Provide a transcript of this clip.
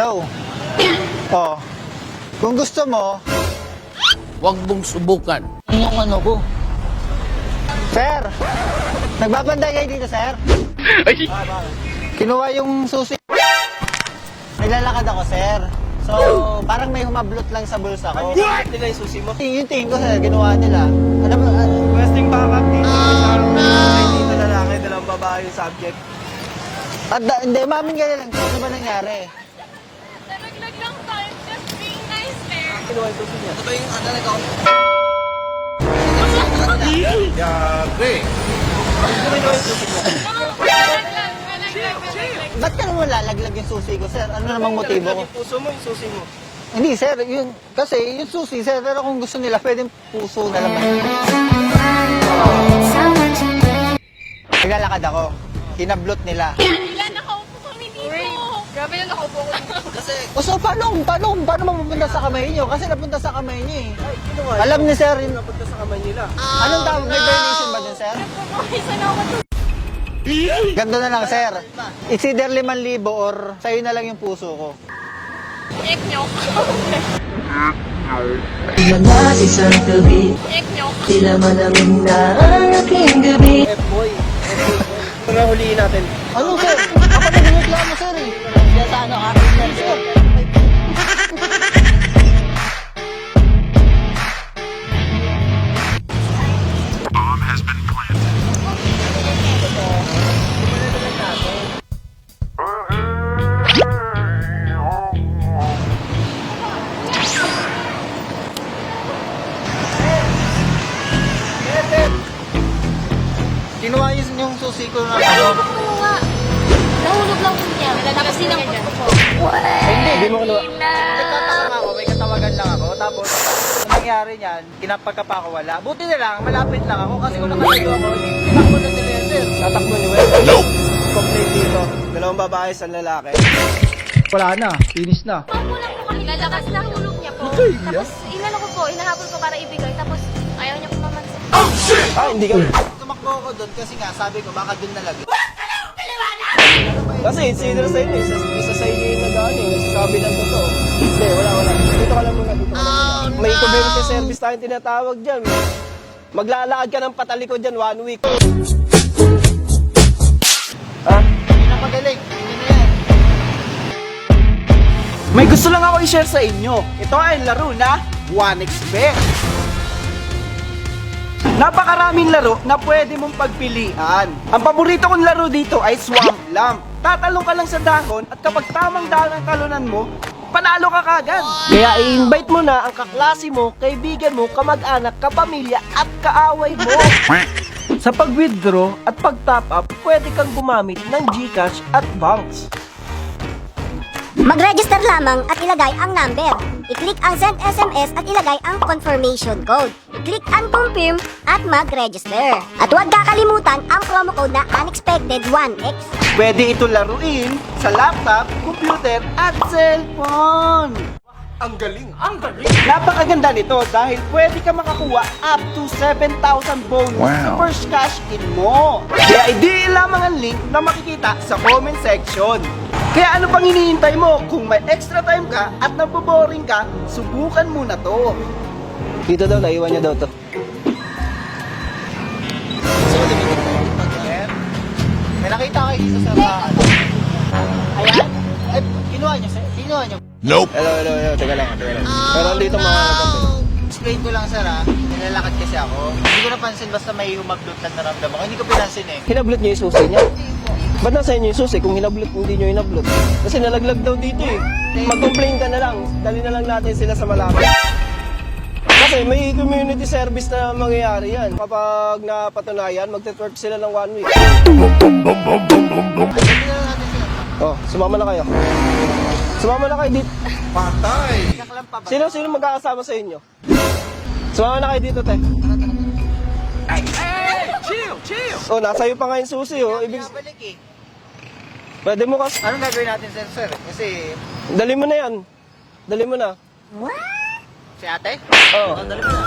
Hello? Oh. Kung gusto mo, Huwag mong subukan. yung ano ko. Sir! Nagbabantay kayo dito, sir? Kinuha yung susi. Naglalakad ako, sir. So, parang may humablot lang sa bulsa ko. What? Nila yung susi mo? Yung tingin ko, sir, kinuha nila. Ano ba? Requesting backup dito. May dito lalaki, dalawang babae yung subject. Hindi, mamin ka lang. Ano ba nangyari? Nalaglag lang tayo. Just being nice there. Kinuha yung susi niya. Ito ba yung talaga ako? Yabe! Kinuha yung susi mo. Nalaglag. Ba't ka naman lalaglag yung susi ko, sir? Ano namang motibo ko? Yung puso mo, yung susi mo. Hindi, sir. Kasi yung susi, sir. Pero kung gusto nila, pwedeng puso na lang. Naglalakad ako. Kinablot nila. Ilan nakaupo kami dito. Grabe na nakaupo ko dito. Kasi, So, paano mapupunta sa kamay niyo? Kasi napunta sa kamay niyo eh. Ay, kinuha. Alam ni sir, yun. Napunta sa kamay nila. Anong tawag? May violation ba dyan, sir? Pagkakisa na ako. Ganto na lang, sir. It's either 5,000 or sa'yo na lang yung puso ko. Ek nyo. Wala isang gabi, Ek nyo. tila malamig na ang aking gabi. F-boy. Ito na huliin natin. Ano, sir? Ako na binireklamo, sir eh. Yan sa ano, akin, sir. Kinuha yung susi ko na ano. Kuha. Nahulog lang po niya. Tapos sinampot ko po. Hindi mo kinuha. Nagtataka ako, may katawagan lang ako. Tapos, ang nangyari niyan, kinapagka pa ako wala. Buti na lang, malapit lang ako. Kasi kung nakatayo ako, tinakbo na nila yan, sir. Tatakbo niyo, well. Nope! Complaint dito. Dalawang babae, isang lalaki. Wala na, finish na. Papo lang po kami. Lalakas na hulog niya po. Tapos inano ko po, inahabol ko para ibigay. Tapos ayaw niya pumamansin. Ah, hindi ka. Tumakbo ako doon kasi nga, sabi ko, baka doon nalagay. Kasi it's either sa inyo, isa sa inyo yung nag-ano eh, nagsasabi ng totoo. Hindi, wala. Dito ka lang muna, dito ka lang muna. May community service tayong tinatawag dyan. Maglalakad ka ng patalikod dyan 1 week. Ha? Hindi na magaling, hindi na yan. May gusto lang ako i-share sa inyo. Ito ay laro na 1xBet. Napakaraming laro na pwede mong pagpilian. Ang paborito kong laro dito ay Swamp Lamp. Tatalong ka lang sa dahon at kapag tamang dahon ang talunan mo, panalo ka kagad. Kaya i-invite mo na ang kaklase mo, kaibigan mo, kamag-anak, kapamilya at kaaway mo. Sa pag-withdraw at pag-top up, pwede kang gumamit ng GCash at banks. Mag-register lamang at ilagay ang number. I-click ang send SMS at ilagay ang confirmation code. I-click ang confirm at mag-register. At huwag kakalimutan ang promo code na Unexpected 1X. Pwede ito laruin sa laptop, computer at cellphone. Ang galing! Napakaganda nito dahil pwede ka makakuha up to 7,000 bonus sa first cash in mo. Kaya i-DI lamang ang link na makikita sa comment section. Kaya ano pang hinihintay mo? Kung may extra time ka at naboboring ka, subukan mo na to. Dito daw, naiwan niya daw to. May nakita kayo dito sa ano. Ayan. Ay, kinuha niyo, sir. Kinuha niyo. Hello. Teka lang. Pero dito mga nagkampi. Explain ko lang, sir, ha. Nilalakad kasi ako. Hindi ko napansin basta may humablot lang naramdaman ko. Hindi ko pinansin eh. Hinablot niyo yung susi niya? Ba't nasa inyo yung susi kung hinablot, hindi niyo hinablot? Kasi nalaglag daw dito eh. Mag-complain ka na lang. Dali na lang natin sila sa malapit. Kasi may community service na mangyayari yan. Kapag napatunayan, magte-twerk sila ng 1 week. Hindi na lang natin sila. Oh, sumama na kayo. Sumama na kayo dito. Kaklam pa ba? Sino magkakasama sa inyo? Sumama na kayo dito, te. Chill! Oh, nasa iyo pa nga yung susi, oh. Ibig... Pinabalik eh. Pwede mo kas... Anong gagawin natin, sir? Kasi, Dali mo na yan. Dali mo na. si ate? Oh. Dali mo na.